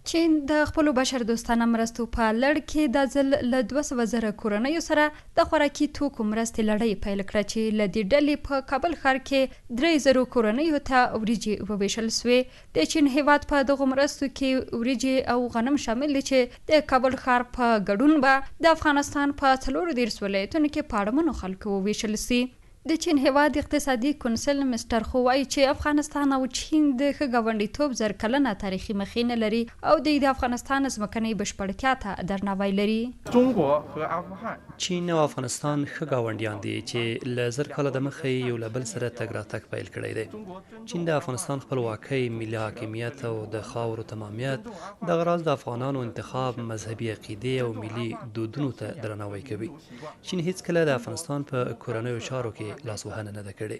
چین د خپلو بشر دوستانه مرستو په لړ کې د ځل له 200 زره کورنیو سره د خوراکي توکو مرستې لړۍ پیل کړه چې له دې ډلې په کابل ښار کې 3000 کورنیو ته وریجې وویشل سوې. د چین هیواد په دغو مرستو کې وریجې او غنم شامل دي چې د کابل ښار په ګډون به د افغانستان په 14 ولایتونو کې په اړمنو خلکو وویشل سي. د چین هیواد اقتصادي کونسل مستر خو وایي چې افغانستان او چین د ښه ګاونډیتوب زر کلنه تاریخي مخینه لري او د افغانستان ځمکنۍ بشپړتیا ته درناوی لري. چین او افغانستان ښه ګاونډیان دي چې له زر کاله دمخه یو له بل سره تګ راتګ پیل کړی دی. چین د افغانستان خپلواکۍ، ملي حاکمیت او د خاورو تمامیت، دغه راز د افغانانو انتخاب، مذهبي عقیدې او ملي دودونو ته درناوی کوي. چین هیڅکله د افغانستان په کورنیو چارو کې لاس وهنه نه ده کړې.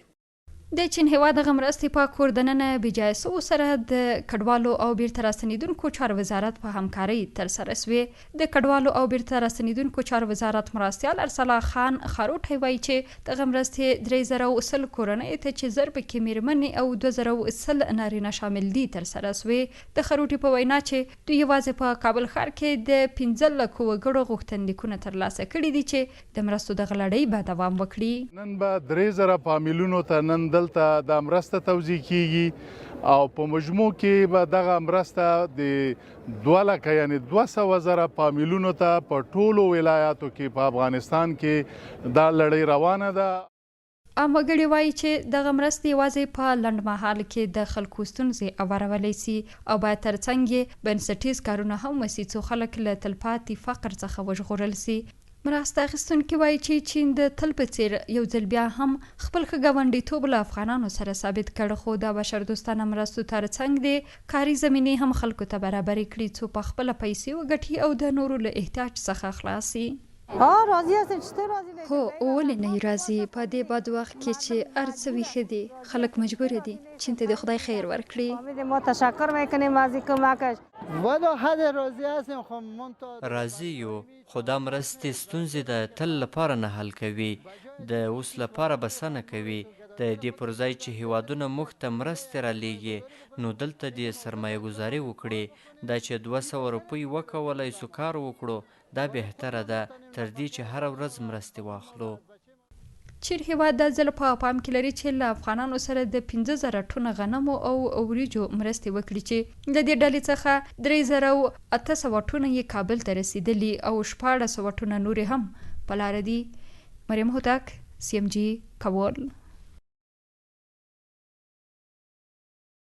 د چین هیواد د مرستې په کور دننه بجای سو سره د کډوالو او بیرته راستنیدونکو چارو وزارت په همکارۍ ترسره سوې. د کډوالو او بیرته راستنیدونکو چارو وزارت مرستیال ارسلا خان خاروټی وایي چې دغه مرستې 3010 کورنۍ ته چې زر پکې میرمنې او 2010 نارینه شامل دي ترسره سوې. د خاروټي په وینا چې دوی یوازې په کابل ښار کې د 15 لکو وګړو غوښتنلیکونه ترلاسه کړي دي چې د مرستو دغه لړۍ به دوام وکړي. نن به 3000 فامیلونو ته نن دلته د مرسته توزیع کیږي او په مجموع کې به دغه مرسته د 2 لکه یعنی 200 زره فامیلونو ته په ټولو ولایاتو کې په افغانستان کې دا لړۍ روانه ده. عام وګړي وایي چې دغه مرستې یوازې په لنډ مهال کې د خلکو ستونزې اورولی سي او باید ترڅنګ یې بنسټیز کارونه هم وسي څو خلک له تلپاتې فقر څخه وژغورل سي. مرسته اخیستونکي وایي چې چین د تل په څیر یو ځل بیا هم خپل ښه ګاونډیتوب له افغانانو سره ثابت کړ، خو د بشردوستانه مرستو ترڅنګ د کاري زمینې هم خلکو ته برابرې کړي څو په خپله پیسې وګټي او د نورو له احتیاج څخه خلاص سي. راضی هستین؟ چطور راضی نشید؟ هو ولې نه راضی؟ په دې بد وخت کې چې هر څه ویښه دي خلک مجبور دي. چین ته د خدای خیر ورکړي. ما تشکر میکنیم از کمکش. ولی حد راضی هستیم. خب راضی یو، خو دا مرستې ستونزې د تل لپاره نه حل کوي، د اوس لپاره بسنه کوي. د دې پر ځای چې هیوادونه موږ ته مرستې رالیږي نو دلته د سرمایه گذاري وکړي. دا چې 200 روپۍ وکولای سو کار وکړو دا بهتره ده تر دې چې هر ورځ مرستې واخلو. چین هیواد د ځل په پام کې لري چې له افغانانو سره د 15000 ټنه غنمو او وریجو مرستې وکړي چې د دې ډلې څخه 3800 ټنه یې کابل ته رسیدلي او 1400 ټنه نورې هم په لاره دي. مریم هوتک، CMG کابل.